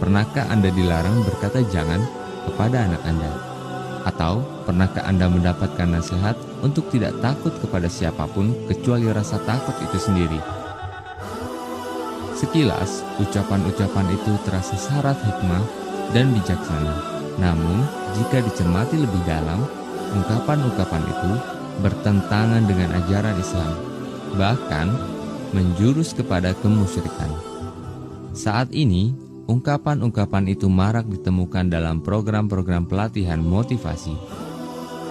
pernahkah Anda dilarang berkata jangan kepada anak Anda? Atau pernahkah Anda mendapatkan nasihat untuk tidak takut kepada siapapun kecuali rasa takut itu sendiri? Sekilas, ucapan-ucapan itu terasa syarat hikmah dan bijaksana. Namun, jika dicermati lebih dalam, ungkapan-ungkapan itu bertentangan dengan ajaran Islam, bahkan menjurus kepada kemusyrikan. Saat ini, ungkapan-ungkapan itu marak ditemukan dalam program-program pelatihan motivasi,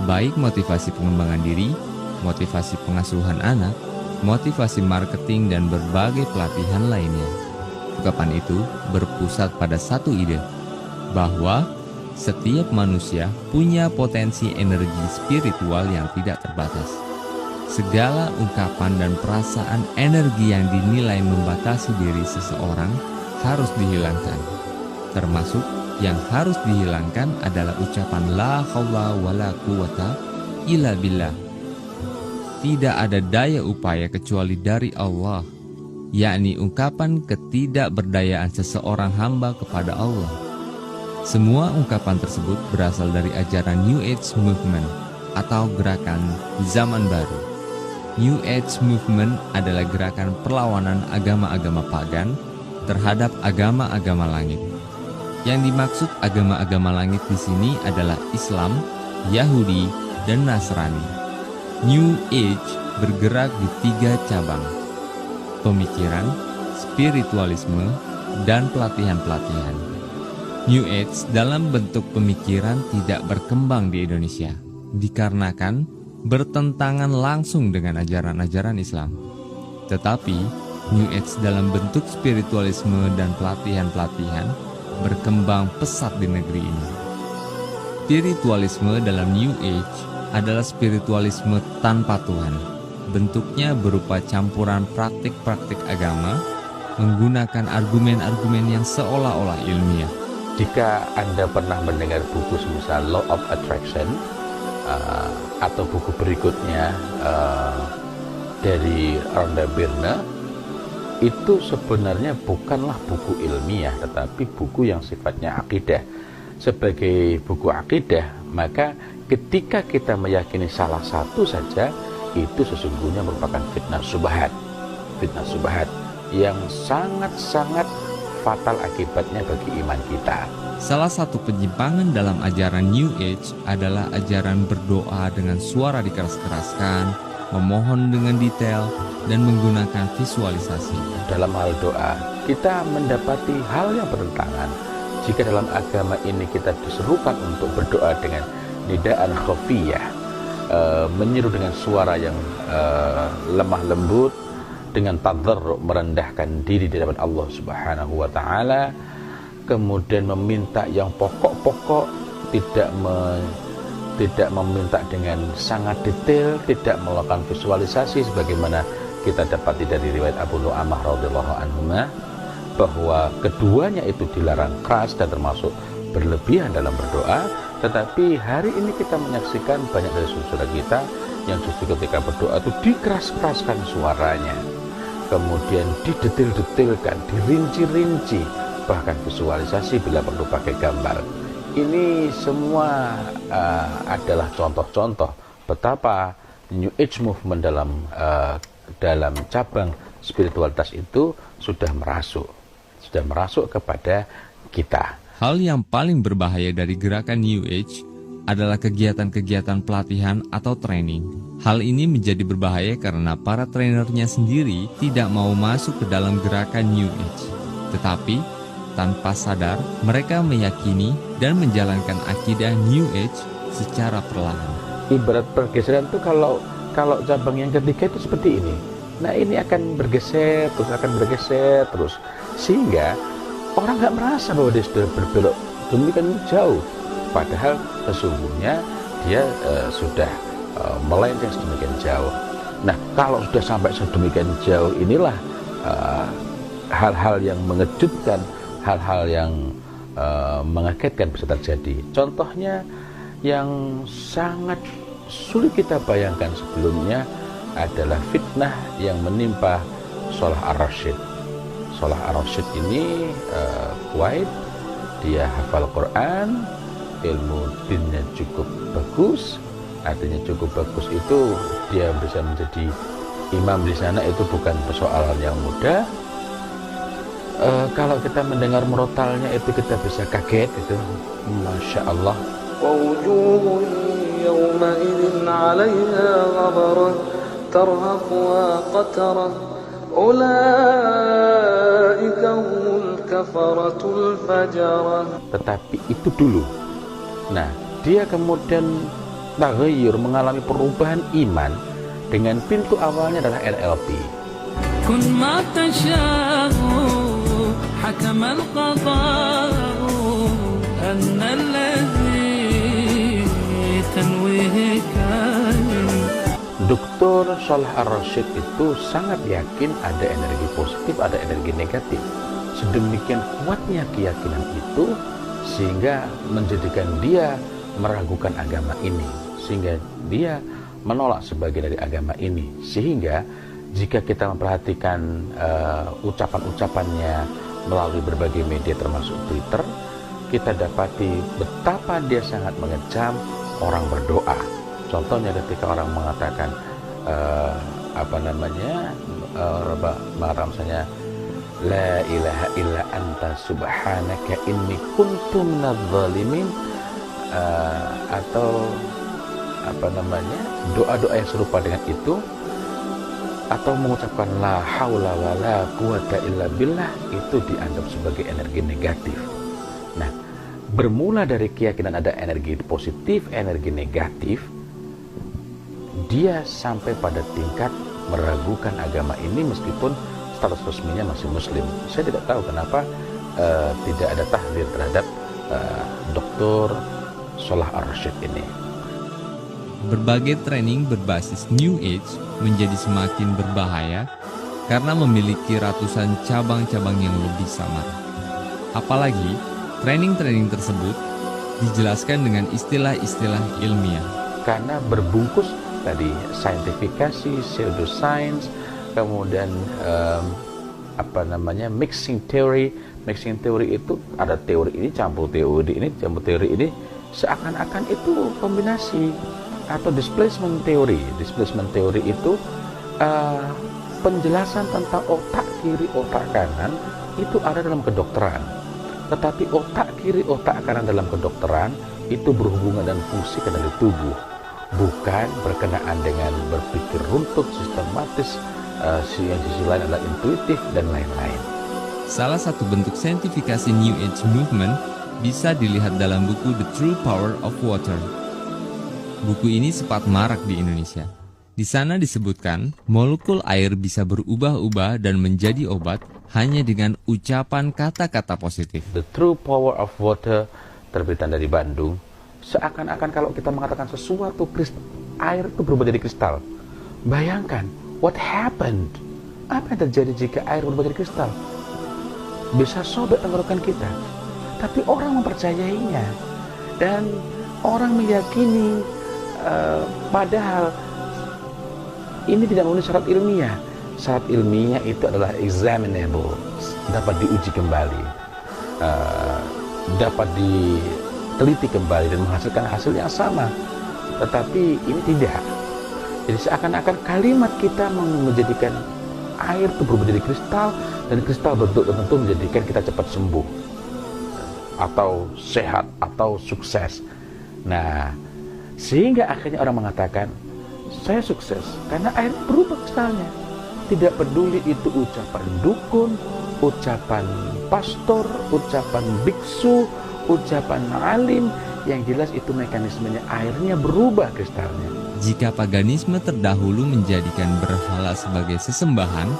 baik motivasi pengembangan diri, motivasi pengasuhan anak, motivasi marketing, dan berbagai pelatihan lainnya. Ungkapan itu berpusat pada satu ide, bahwa setiap manusia punya potensi energi spiritual yang tidak terbatas. Segala ungkapan dan perasaan energi yang dinilai membatasi diri seseorang harus dihilangkan. Termasuk yang harus dihilangkan adalah ucapan la haula wala quwata illa billah. Tidak ada daya upaya kecuali dari Allah, yakni ungkapan ketidakberdayaan seseorang hamba kepada Allah. Semua ungkapan tersebut berasal dari ajaran New Age Movement atau gerakan zaman baru. New Age Movement adalah gerakan perlawanan agama-agama pagan terhadap agama-agama langit. Yang dimaksud agama-agama langit di sini adalah Islam, Yahudi, dan Nasrani. New Age bergerak di 3 cabang: pemikiran, spiritualisme, dan pelatihan-pelatihan. New Age dalam bentuk pemikiran tidak berkembang di Indonesia, dikarenakan bertentangan langsung dengan ajaran-ajaran Islam. Tetapi, New Age dalam bentuk spiritualisme dan pelatihan-pelatihan berkembang pesat di negeri ini. Spiritualisme dalam New Age adalah spiritualisme tanpa Tuhan. Bentuknya berupa campuran praktik-praktik agama menggunakan argumen-argumen yang seolah-olah ilmiah. Jika Anda pernah mendengar buku semisal Law of Attraction atau buku berikutnya dari Rhonda Byrne, itu sebenarnya bukanlah buku ilmiah, tetapi buku yang sifatnya akidah. Sebagai buku akidah, maka ketika kita meyakini salah satu saja, itu sesungguhnya merupakan fitnah syubhat. Fitnah syubhat yang sangat-sangat fatal akibatnya bagi iman kita. Salah satu penyimpangan dalam ajaran New Age adalah ajaran berdoa dengan suara dikeras-keraskan, memohon dengan detail, dan menggunakan visualisasi. Dalam hal doa, kita mendapati hal yang bertentangan. Jika dalam agama ini kita diserukan untuk berdoa dengan nidaan khafiyah, menyeru dengan suara yang lemah lembut, dengan tadharru, merendahkan diri di hadapan Allah Subhanahu wa taala, kemudian meminta yang pokok-pokok, tidak meminta dengan sangat detail, tidak melakukan visualisasi sebagaimana kita dapati dari riwayat Abu Nu'amah radhiyallahu anhu, bahwa keduanya itu dilarang keras dan termasuk berlebihan dalam berdoa. Tetapi hari ini kita menyaksikan banyak dari saudara kita yang justru ketika berdoa itu dikeras-keraskan suaranya, kemudian didetil-detilkan, dirinci-rinci, bahkan visualisasi bila perlu pakai gambar. Ini semua adalah contoh-contoh betapa New Age Movement dalam cabang spiritualitas itu sudah merasuk kepada kita. Hal yang paling berbahaya dari gerakan New Age adalah kegiatan-kegiatan pelatihan atau training. Hal ini menjadi berbahaya karena para trainernya sendiri tidak mau masuk ke dalam gerakan New Age. Tetapi, tanpa sadar, mereka meyakini dan menjalankan akidah New Age secara perlahan. Ibarat pergeseran itu kalau cabang yang ketiga itu seperti ini. Nah, ini akan bergeser terus, sehingga orang nggak merasa bahwa dia sudah berbelok demikian jauh, padahal sesungguhnya dia sudah melenceng sedemikian jauh. Nah, kalau sudah sampai sedemikian jauh, inilah hal-hal yang mengejutkan, hal-hal yang mengagetkan bisa terjadi. Contohnya yang sangat sulit kita bayangkan sebelumnya adalah fitnah yang menimpa Salah Ar-Rasyid. Salah Ar-Rasyid ini Kuwait dia hafal Quran, ilmu dinnya cukup bagus. Artinya cukup bagus itu dia bisa menjadi imam di sana, itu bukan persoalan yang mudah. Kalau kita mendengar merotalnya itu kita bisa kaget itu, Masya Allah. ووجوه يومئذ عليها غبرة ترهقها قترة أولئك هم الكفرة الفجرة. Tetapi itu dulu. Nah, dia kemudian taghayyur, mengalami perubahan iman dengan pintu awalnya adalah NLP. كن ما تشاء حكم القضاء أن الذي تنويه كان. Dr. Shalih Ar-Rasyid itu sangat yakin ada energi positif, ada energi negatif. Sedemikian kuatnya keyakinan itu sehingga menjadikan dia meragukan agama ini, sehingga dia menolak sebagian dari agama ini. Sehingga jika kita memperhatikan ucapan-ucapannya melalui berbagai media termasuk Twitter, kita dapati betapa dia sangat mengecam orang berdoa. Contohnya ketika orang mengatakan misalnya la ilaha illa anta subhanaka inni kuntu minadz zalimin, atau doa-doa yang serupa dengan itu, atau mengucapkan la haula wala quwata illa billah, itu dianggap sebagai energi negatif. Nah, bermula dari keyakinan ada energi positif, energi negatif, dia sampai pada tingkat meragukan agama ini meskipun status resminya masih muslim. Saya tidak tahu kenapa tidak ada tahdzir terhadap Dr. Shalih Ar-Rasyid ini. Berbagai training berbasis New Age menjadi semakin berbahaya karena memiliki ratusan cabang-cabang yang lebih samar. Apalagi, training-training tersebut dijelaskan dengan istilah-istilah ilmiah. Karena berbungkus tadi saintifikasi, pseudoscience, kemudian mixing theory. Mixing theory itu ada teori ini campur teori ini, campur teori ini, seakan-akan itu kombinasi. Atau displacement theory. Displacement theory itu penjelasan tentang otak kiri, otak kanan itu ada dalam kedokteran. Tetapi otak kiri, otak kanan dalam kedokteran itu berhubungan dengan fungsi kendali tubuh, bukan berkenaan dengan berpikir runtut, sistematis. Yang sisi lain adalah intuitif dan lain-lain. Salah satu bentuk saintifikasi New Age Movement bisa dilihat dalam buku The True Power of Water. Buku ini sempat marak di Indonesia. Di sana disebutkan, molekul air bisa berubah-ubah dan menjadi obat hanya dengan ucapan kata-kata positif. The True Power of Water, terbitan dari Bandung. Seakan-akan kalau kita mengatakan sesuatu, air itu berubah jadi kristal. Bayangkan, what happened? Apa yang terjadi jika air berubah jadi kristal? Bisa sobek tenggorokan kita. Tapi orang mempercayainya. Dan orang meyakini, padahal ini tidak memenuhi syarat ilmiah. Syarat ilmiah itu adalah examinable, dapat diuji kembali, dapat diteliti kembali dan menghasilkan hasil yang sama. Tetapi ini tidak. Jadi seakan-akan kalimat kita menjadikan air itu berubah jadi kristal, dan kristal bentuk tertentu menjadikan kita cepat sembuh atau sehat atau sukses. Nah, sehingga akhirnya orang mengatakan, saya sukses karena air berubah kristalnya. Tidak peduli itu ucapan dukun, ucapan pastor, ucapan biksu, ucapan alim, yang jelas itu mekanismenya airnya berubah kristalnya. Jika paganisme terdahulu menjadikan berhala sebagai sesembahan,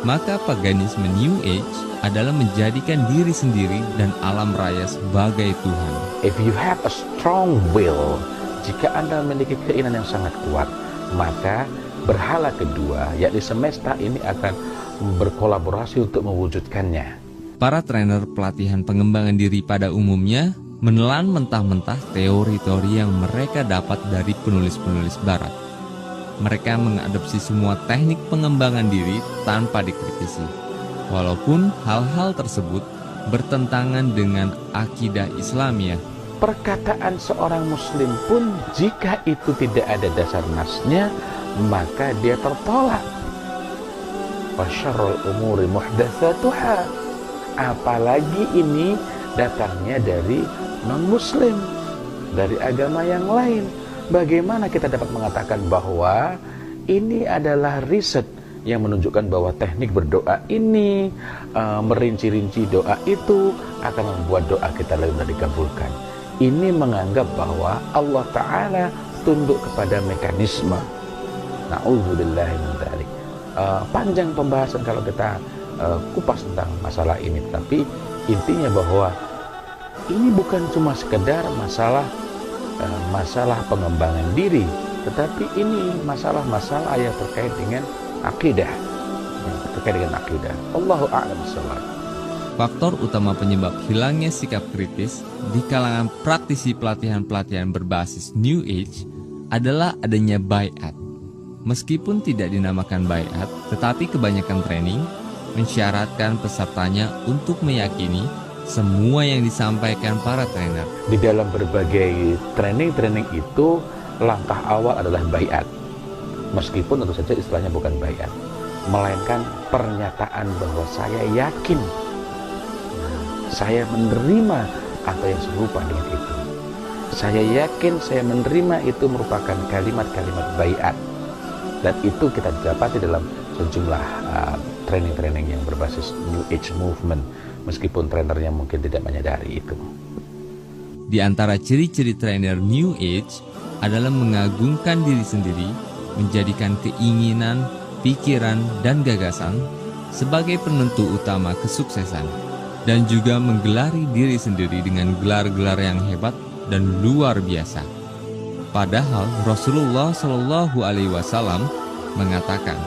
maka paganisme New Age adalah menjadikan diri sendiri dan alam raya sebagai Tuhan. If you have a strong will, jika Anda memiliki keinginan yang sangat kuat, maka berhala kedua, yakni semesta ini akan berkolaborasi untuk mewujudkannya. Para trainer pelatihan pengembangan diri pada umumnya menelan mentah-mentah teori-teori yang mereka dapat dari penulis-penulis barat. Mereka mengadopsi semua teknik pengembangan diri tanpa dikritisi. Walaupun hal-hal tersebut bertentangan dengan akidah Islamiyah. Perkataan seorang muslim pun jika itu tidak ada dasar nasnya, maka dia tertolak. Wa syarrul umuri muhdatsatuha. Apalagi ini datangnya dari non-muslim, dari agama yang lain. Bagaimana kita dapat mengatakan bahwa ini adalah riset yang menunjukkan bahwa teknik berdoa ini, merinci-rinci doa itu akan membuat doa kita lebih mudah dikabulkan. Ini menganggap bahwa Allah Ta'ala tunduk kepada mekanisme. Na'udzubillahi min dzalik. Panjang pembahasan kalau kita kupas tentang masalah ini, tapi intinya bahwa ini bukan cuma sekedar masalah pengembangan diri, tetapi ini masalah-masalah yang terkait dengan akidah, Allahu a'lam bishawab. Faktor utama penyebab hilangnya sikap kritis di kalangan praktisi pelatihan-pelatihan berbasis New Age adalah adanya baiat. Meskipun tidak dinamakan baiat, tetapi kebanyakan training mensyaratkan pesertanya untuk meyakini semua yang disampaikan para trainer. Di dalam berbagai training itu, langkah awal adalah baiat. Meskipun tentu saja istilahnya bukan baiat, melainkan pernyataan bahwa saya yakin, saya menerima apa yang serupa dengan itu. Saya yakin saya menerima itu merupakan kalimat-kalimat baiat. Dan itu kita dapati dalam sejumlah training-training yang berbasis New Age Movement, meskipun trainernya mungkin tidak menyadari itu. Di antara ciri-ciri trainer New Age adalah mengagungkan diri sendiri, menjadikan keinginan, pikiran, dan gagasan sebagai penentu utama kesuksesan, dan juga menggelari diri sendiri dengan gelar-gelar yang hebat dan luar biasa. Padahal Rasulullah Shallallahu Alaihi Wasallam mengatakan,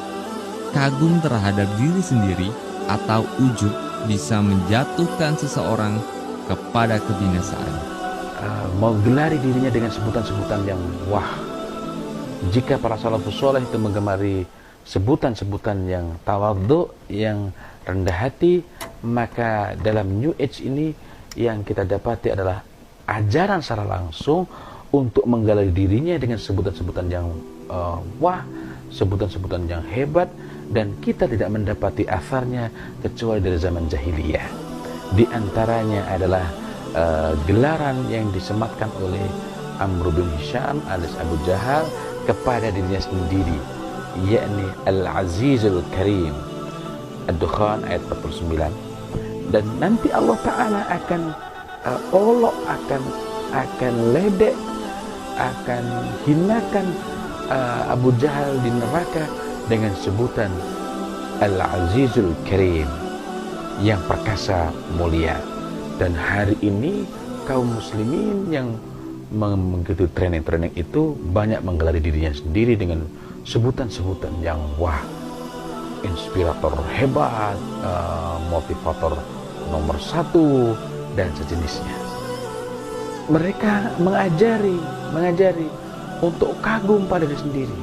kagum terhadap diri sendiri atau ujub bisa menjatuhkan seseorang kepada kebinasaan. Menggelari dirinya dengan sebutan-sebutan yang wah. Jika para salafus soleh itu menggemari sebutan-sebutan yang tawadhu, yang rendah hati, maka dalam New Age ini yang kita dapati adalah ajaran secara langsung untuk menggelari dirinya dengan sebutan-sebutan yang wah, sebutan-sebutan yang hebat, dan kita tidak mendapati asarnya kecuali dari zaman jahiliyah. Di antaranya adalah gelaran yang disematkan oleh Amr bin Hisham alias Abu Jahal kepada dirinya sendiri, yakni Al-Azizul Karim, Ad-Dukhan ayat 49. Dan nanti Allah Ta'ala akan olok, akan ledek, akan hinakan Abu Jahal di neraka dengan sebutan Al-Azizul Karim, yang perkasa mulia. Dan hari ini kaum muslimin yang mengikuti training itu banyak menggelari dirinya sendiri dengan sebutan-sebutan yang wah, inspirator hebat, motivator nomor 1 dan sejenisnya. Mereka mengajari untuk kagum pada diri sendiri.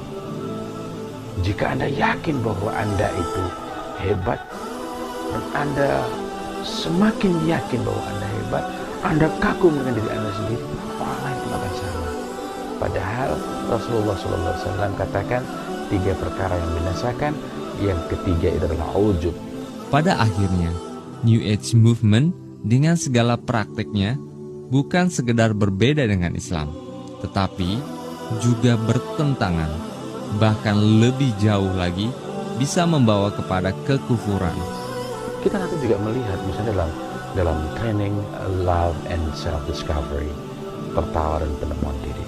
Jika Anda yakin bahwa Anda itu hebat, dan Anda semakin yakin bahwa Anda hebat, Anda kagum dengan diri Anda sendiri, orang lain pun akan sama. Padahal Rasulullah SAW katakan 3 perkara yang binasakan, yang ketiga itu adalah ujub. Pada akhirnya, New Age Movement dengan segala prakteknya bukan sekedar berbeda dengan Islam, tetapi juga bertentangan, bahkan lebih jauh lagi bisa membawa kepada kekufuran. Kita nanti juga melihat misalnya dalam training love and self discovery, tertawa dan penemuan diri.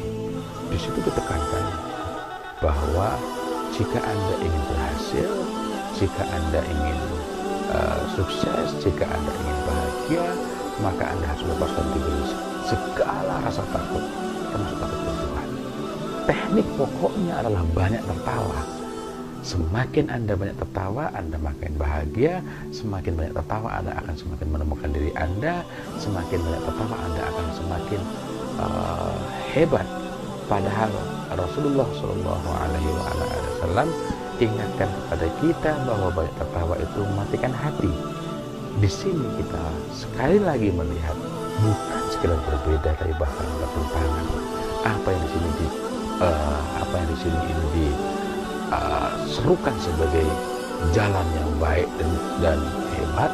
Di situ ditekankan bahwa jika Anda ingin berhasil, jika Anda ingin sukses, jika Anda ingin bahagia, maka Anda harus melepaskan diri segala rasa takut, termasuk takut Tuhan. Teknik pokoknya adalah banyak tertawa. Semakin Anda banyak tertawa, Anda makin bahagia. Semakin banyak tertawa, Anda akan semakin menemukan diri Anda. Semakin banyak tertawa, Anda akan semakin hebat. Padahal Rasulullah SAW ingatkan kepada kita bahwa banyak tertawa itu mematikan hati. di sini kita sekali lagi melihat bukan sekedar berbeda, tapi bahkan bertentangan. Apa yang di sini diserukan sebagai jalan yang baik dan hebat,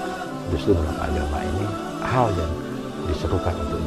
justru dalam agama ini hal yang diserukan untuk